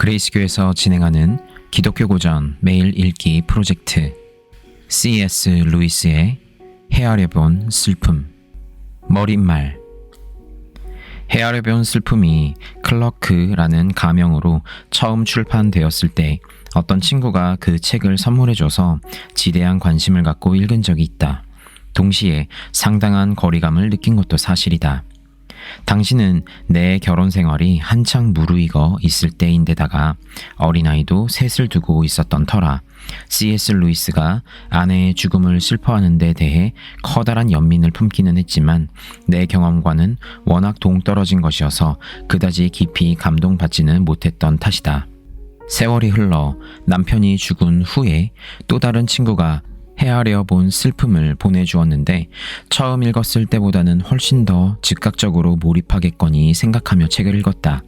그레이스교에서 진행하는 기독교 고전 매일 읽기 프로젝트 C.S. 루이스의 헤아려 본 슬픔. 머릿말. 헤아려 본 슬픔이 클러크라는 가명으로 처음 출판되었을 때 어떤 친구가 그 책을 선물해줘서 지대한 관심을 갖고 읽은 적이 있다. 동시에 상당한 거리감을 느낀 것도 사실이다. 당시는 내 결혼 생활이 한창 무르익어 있을 때인데다가 어린아이도 셋을 두고 있었던 터라 C.S. 루이스가 아내의 죽음을 슬퍼하는 데 대해 커다란 연민을 품기는 했지만 내 경험과는 워낙 동떨어진 것이어서 그다지 깊이 감동받지는 못했던 탓이다. 세월이 흘러 남편이 죽은 후에 또 다른 친구가 헤아려 본 슬픔을 보내주었는데 처음 읽었을 때보다는 훨씬 더 즉각적으로 몰입하겠거니 생각하며 책을 읽었다.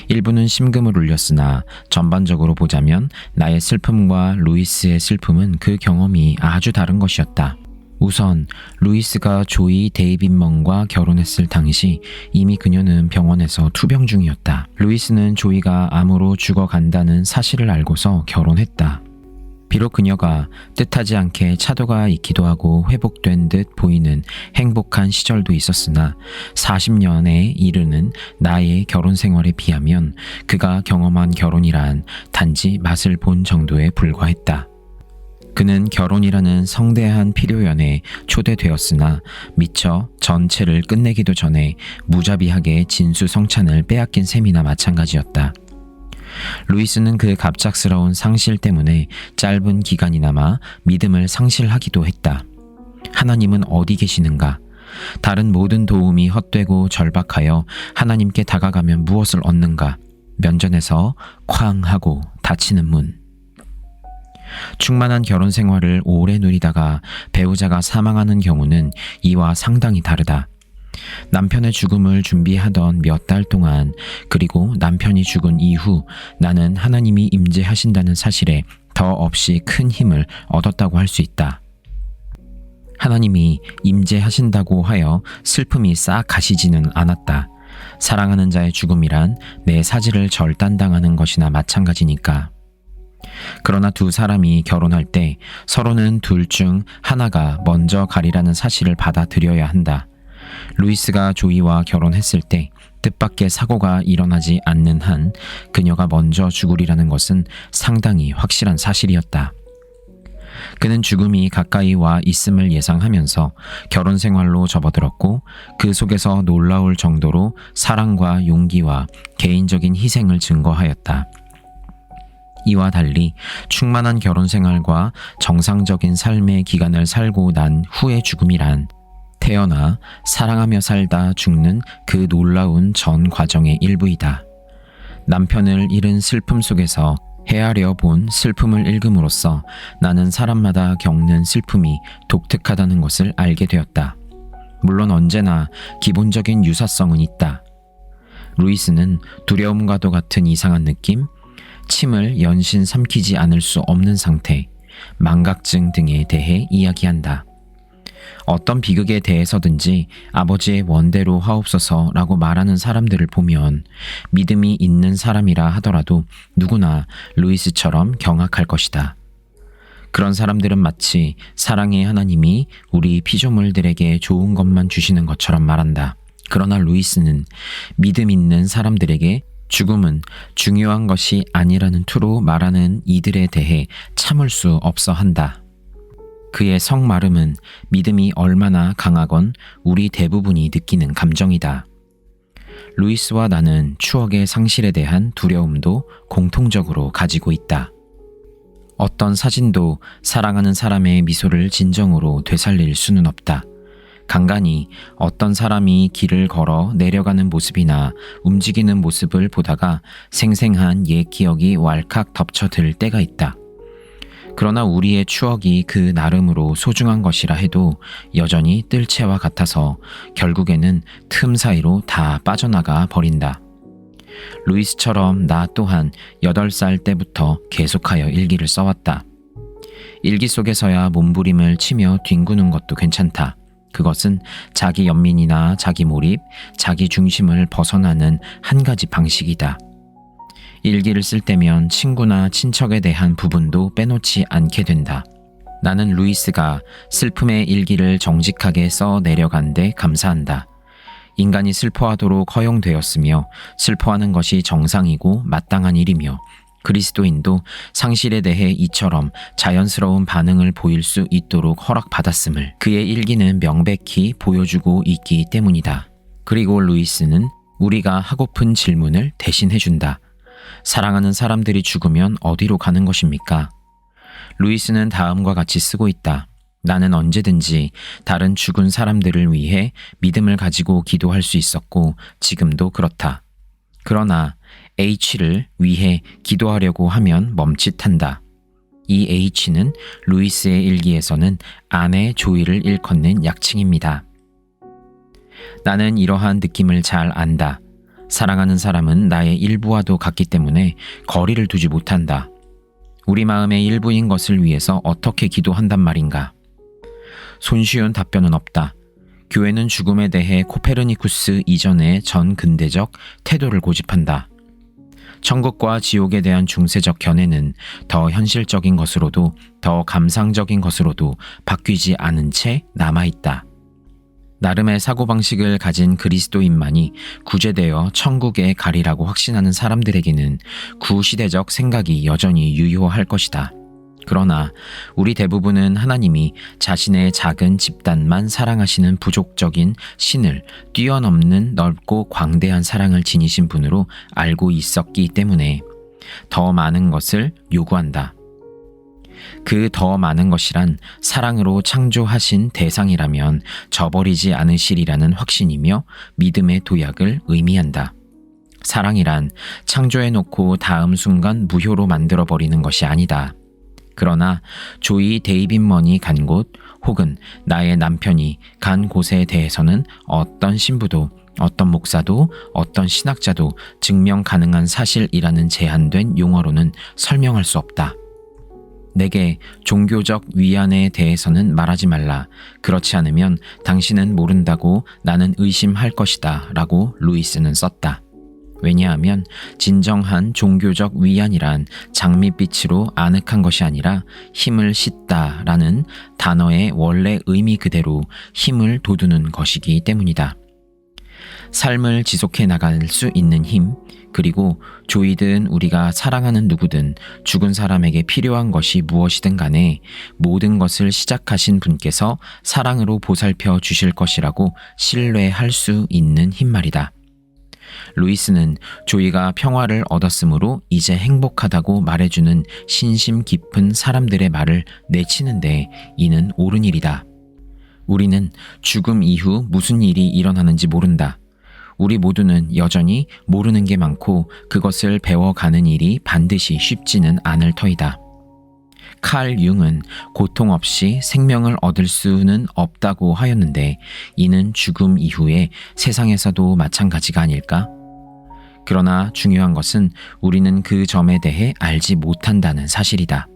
일부는 심금을 울렸으나 전반적으로 보자면 나의 슬픔과 루이스의 슬픔은 그 경험이 아주 다른 것이었다. 우선 루이스가 조이 데이빗먼과 결혼했을 당시 이미 그녀는 병원에서 투병 중이었다. 루이스는 조이가 암으로 죽어간다는 사실을 알고서 결혼했다. 비록 그녀가 뜻하지 않게 차도가 있기도 하고 회복된 듯 보이는 행복한 시절도 있었으나 40년에 이르는 나의 결혼 생활에 비하면 그가 경험한 결혼이란 단지 맛을 본 정도에 불과했다. 그는 결혼이라는 성대한 필요연에 초대되었으나 미처 전체를 끝내기도 전에 무자비하게 진수성찬을 빼앗긴 셈이나 마찬가지였다. 루이스는 그 갑작스러운 상실 때문에 짧은 기간이나마 믿음을 상실하기도 했다. 하나님은 어디 계시는가? 다른 모든 도움이 헛되고 절박하여 하나님께 다가가면 무엇을 얻는가? 면전에서 쾅 하고 닫히는 문. 충만한 결혼 생활을 오래 누리다가 배우자가 사망하는 경우는 이와 상당히 다르다. 남편의 죽음을 준비하던 몇 달 동안 그리고 남편이 죽은 이후 나는 하나님이 임재하신다는 사실에 더 없이 큰 힘을 얻었다고 할 수 있다. 하나님이 임재하신다고 하여 슬픔이 싹 가시지는 않았다. 사랑하는 자의 죽음이란 내 사지를 절단당하는 것이나 마찬가지니까. 그러나 두 사람이 결혼할 때 서로는 둘 중 하나가 먼저 가리라는 사실을 받아들여야 한다. 루이스가 조이와 결혼했을 때 뜻밖의 사고가 일어나지 않는 한 그녀가 먼저 죽으리라는 것은 상당히 확실한 사실이었다. 그는 죽음이 가까이 와 있음을 예상하면서 결혼 생활로 접어들었고 그 속에서 놀라울 정도로 사랑과 용기와 개인적인 희생을 증거하였다. 이와 달리 충만한 결혼 생활과 정상적인 삶의 기간을 살고 난 후의 죽음이란 태어나 사랑하며 살다 죽는 그 놀라운 전 과정의 일부이다. 남편을 잃은 슬픔 속에서 헤아려 본 슬픔을 읽음으로써 나는 사람마다 겪는 슬픔이 독특하다는 것을 알게 되었다. 물론 언제나 기본적인 유사성은 있다. 루이스는 두려움과도 같은 이상한 느낌, 침을 연신 삼키지 않을 수 없는 상태, 망각증 등에 대해 이야기한다. 어떤 비극에 대해서든지 아버지의 원대로 하옵소서라고 말하는 사람들을 보면 믿음이 있는 사람이라 하더라도 누구나 루이스처럼 경악할 것이다. 그런 사람들은 마치 사랑의 하나님이 우리 피조물들에게 좋은 것만 주시는 것처럼 말한다. 그러나 루이스는 믿음 있는 사람들에게 죽음은 중요한 것이 아니라는 투로 말하는 이들에 대해 참을 수 없어 한다. 그의 성마름은 믿음이 얼마나 강하건 우리 대부분이 느끼는 감정이다. 루이스와 나는 추억의 상실에 대한 두려움도 공통적으로 가지고 있다. 어떤 사진도 사랑하는 사람의 미소를 진정으로 되살릴 수는 없다. 간간히 어떤 사람이 길을 걸어 내려가는 모습이나 움직이는 모습을 보다가 생생한 옛 기억이 왈칵 덮쳐들 때가 있다. 그러나 우리의 추억이 그 나름으로 소중한 것이라 해도 여전히 뜰채와 같아서 결국에는 틈 사이로 다 빠져나가 버린다. 루이스처럼 나 또한 8살 때부터 계속하여 일기를 써왔다. 일기 속에서야 몸부림을 치며 뒹구는 것도 괜찮다. 그것은 자기 연민이나 자기 몰입, 자기 중심을 벗어나는 한 가지 방식이다. 일기를 쓸 때면 친구나 친척에 대한 부분도 빼놓지 않게 된다. 나는 루이스가 슬픔의 일기를 정직하게 써 내려간데 감사한다. 인간이 슬퍼하도록 허용되었으며 슬퍼하는 것이 정상이고 마땅한 일이며 그리스도인도 상실에 대해 이처럼 자연스러운 반응을 보일 수 있도록 허락받았음을 그의 일기는 명백히 보여주고 있기 때문이다. 그리고 루이스는 우리가 하고픈 질문을 대신해준다. 사랑하는 사람들이 죽으면 어디로 가는 것입니까? 루이스는 다음과 같이 쓰고 있다. 나는 언제든지 다른 죽은 사람들을 위해 믿음을 가지고 기도할 수 있었고 지금도 그렇다. 그러나 H를 위해 기도하려고 하면 멈칫한다. 이 H는 루이스의 일기에서는 아내 조이를 일컫는 약칭입니다. 나는 이러한 느낌을 잘 안다. 사랑하는 사람은 나의 일부와도 같기 때문에 거리를 두지 못한다. 우리 마음의 일부인 것을 위해서 어떻게 기도한단 말인가? 손쉬운 답변은 없다. 교회는 죽음에 대해 코페르니쿠스 이전의 전 근대적 태도를 고집한다. 천국과 지옥에 대한 중세적 견해는 더 현실적인 것으로도 더 감상적인 것으로도 바뀌지 않은 채 남아있다. 나름의 사고방식을 가진 그리스도인만이 구제되어 천국에 가리라고 확신하는 사람들에게는 구시대적 생각이 여전히 유효할 것이다. 그러나 우리 대부분은 하나님이 자신의 작은 집단만 사랑하시는 부족적인 신을 뛰어넘는 넓고 광대한 사랑을 지니신 분으로 알고 있었기 때문에 더 많은 것을 요구한다. 그 더 많은 것이란 사랑으로 창조하신 대상이라면 저버리지 않으시리라는 확신이며 믿음의 도약을 의미한다. 사랑이란 창조해놓고 다음 순간 무효로 만들어버리는 것이 아니다. 그러나 조이 데이빗먼이 간 곳 혹은 나의 남편이 간 곳에 대해서는 어떤 신부도 어떤 목사도 어떤 신학자도 증명 가능한 사실이라는 제한된 용어로는 설명할 수 없다. 내게 종교적 위안에 대해서는 말하지 말라. 그렇지 않으면 당신은 모른다고 나는 의심할 것이다 라고 루이스는 썼다. 왜냐하면 진정한 종교적 위안이란 장밋빛으로 아늑한 것이 아니라 힘을 싣다라는 단어의 원래 의미 그대로 힘을 돋우는 것이기 때문이다. 삶을 지속해 나갈 수 있는 힘, 그리고 조이든 우리가 사랑하는 누구든 죽은 사람에게 필요한 것이 무엇이든 간에 모든 것을 시작하신 분께서 사랑으로 보살펴 주실 것이라고 신뢰할 수 있는 힘 말이다. 루이스는 조이가 평화를 얻었으므로 이제 행복하다고 말해주는 신심 깊은 사람들의 말을 내치는데 이는 옳은 일이다. 우리는 죽음 이후 무슨 일이 일어나는지 모른다. 우리 모두는 여전히 모르는 게 많고 그것을 배워가는 일이 반드시 쉽지는 않을 터이다. 칼 융은 고통 없이 생명을 얻을 수는 없다고 하였는데 이는 죽음 이후에 세상에서도 마찬가지가 아닐까? 그러나 중요한 것은 우리는 그 점에 대해 알지 못한다는 사실이다.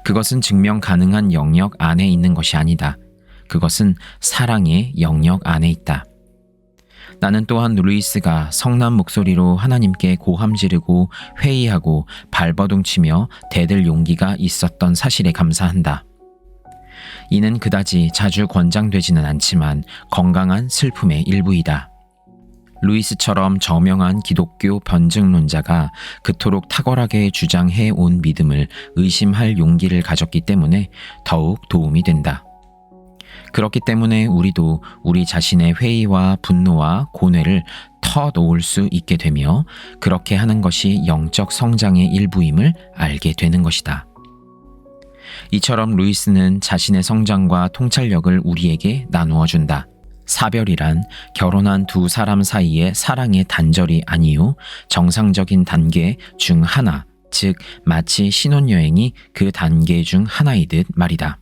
그것은 증명 가능한 영역 안에 있는 것이 아니다. 그것은 사랑의 영역 안에 있다. 나는 또한 루이스가 성난 목소리로 하나님께 고함 지르고 회의하고 발버둥치며 대들 용기가 있었던 사실에 감사한다. 이는 그다지 자주 권장되지는 않지만 건강한 슬픔의 일부이다. 루이스처럼 저명한 기독교 변증론자가 그토록 탁월하게 주장해 온 믿음을 의심할 용기를 가졌기 때문에 더욱 도움이 된다. 그렇기 때문에 우리도 우리 자신의 회의와 분노와 고뇌를 터놓을 수 있게 되며 그렇게 하는 것이 영적 성장의 일부임을 알게 되는 것이다. 이처럼 루이스는 자신의 성장과 통찰력을 우리에게 나누어 준다. 사별이란 결혼한 두 사람 사이의 사랑의 단절이 아니요 정상적인 단계 중 하나, 즉 마치 신혼여행이 그 단계 중 하나이듯 말이다.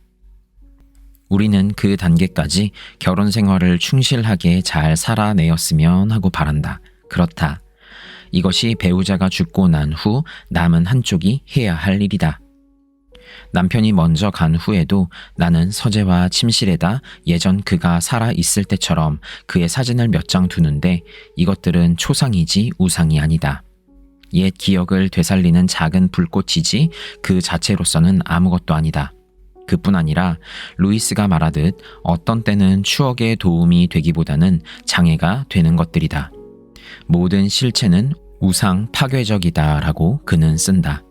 우리는 그 단계까지 결혼 생활을 충실하게 잘 살아내었으면 하고 바란다. 그렇다. 이것이 배우자가 죽고 난 후 남은 한쪽이 해야 할 일이다. 남편이 먼저 간 후에도 나는 서재와 침실에다 예전 그가 살아 있을 때처럼 그의 사진을 몇 장 두는데 이것들은 초상이지 우상이 아니다. 옛 기억을 되살리는 작은 불꽃이지 그 자체로서는 아무것도 아니다. 그뿐 아니라 루이스가 말하듯 어떤 때는 추억에 도움이 되기보다는 장애가 되는 것들이다. 모든 실체는 우상 파괴적이다라고 그는 쓴다.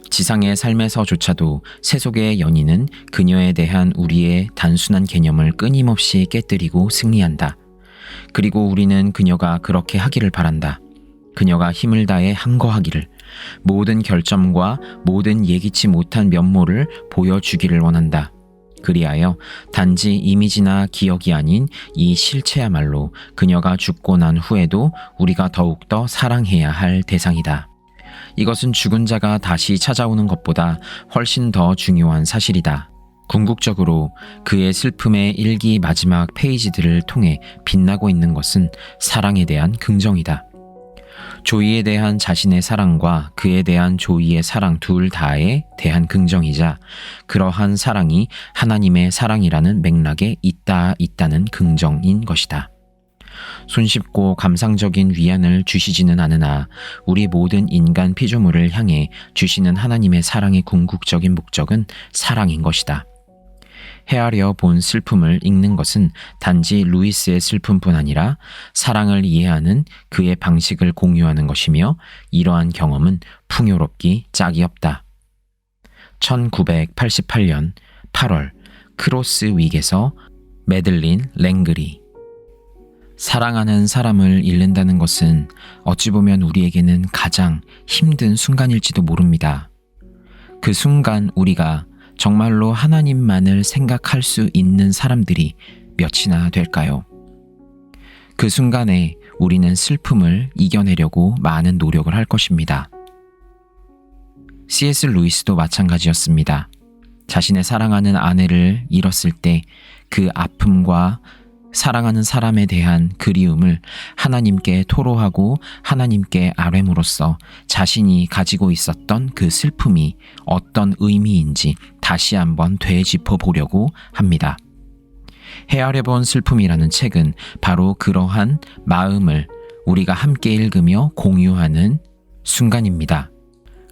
지상의 삶에서조차도 세속의 연인은 그녀에 대한 우리의 단순한 개념을 끊임없이 깨뜨리고 승리한다. 그리고 우리는 그녀가 그렇게 하기를 바란다. 그녀가 힘을 다해 항거하기를, 모든 결점과 모든 예기치 못한 면모를 보여주기를 원한다. 그리하여 단지 이미지나 기억이 아닌 이 실체야말로 그녀가 죽고 난 후에도 우리가 더욱더 사랑해야 할 대상이다. 이것은 죽은 자가 다시 찾아오는 것보다 훨씬 더 중요한 사실이다. 궁극적으로 그의 슬픔의 일기 마지막 페이지들을 통해 빛나고 있는 것은 사랑에 대한 긍정이다. 조이에 대한 자신의 사랑과 그에 대한 조이의 사랑 둘 다에 대한 긍정이자 그러한 사랑이 하나님의 사랑이라는 맥락에 있다는 긍정인 것이다. 손쉽고 감상적인 위안을 주시지는 않으나 우리 모든 인간 피조물을 향해 주시는 하나님의 사랑의 궁극적인 목적은 사랑인 것이다. 헤아려 본 슬픔을 읽는 것은 단지 루이스의 슬픔뿐 아니라 사랑을 이해하는 그의 방식을 공유하는 것이며 이러한 경험은 풍요롭기 짝이 없다. 1988년 8월 크로스 윅에서 매들린 랭그리. 사랑하는 사람을 잃는다는 것은 어찌 보면 우리에게는 가장 힘든 순간일지도 모릅니다. 그 순간 우리가 정말로 하나님만을 생각할 수 있는 사람들이 몇이나 될까요? 그 순간에 우리는 슬픔을 이겨내려고 많은 노력을 할 것입니다. C.S. 루이스도 마찬가지였습니다. 자신의 사랑하는 아내를 잃었을 때 그 아픔과 사랑하는 사람에 대한 그리움을 하나님께 토로하고 하나님께 아뢰므로써 자신이 가지고 있었던 그 슬픔이 어떤 의미인지 다시 한번 되짚어 보려고 합니다. 헤아려본 슬픔이라는 책은 바로 그러한 마음을 우리가 함께 읽으며 공유하는 순간입니다.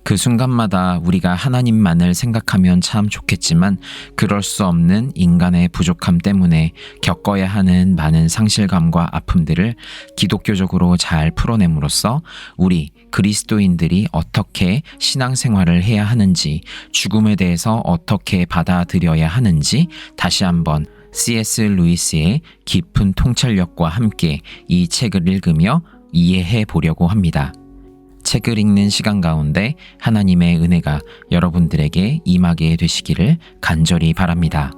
그 순간마다 우리가 하나님만을 생각하면 참 좋겠지만 그럴 수 없는 인간의 부족함 때문에 겪어야 하는 많은 상실감과 아픔들을 기독교적으로 잘 풀어냄으로써 우리 그리스도인들이 어떻게 신앙생활을 해야 하는지, 죽음에 대해서 어떻게 받아들여야 하는지 다시 한번 C.S. 루이스의 깊은 통찰력과 함께 이 책을 읽으며 이해해 보려고 합니다. 책을 읽는 시간 가운데 하나님의 은혜가 여러분들에게 임하게 되시기를 간절히 바랍니다.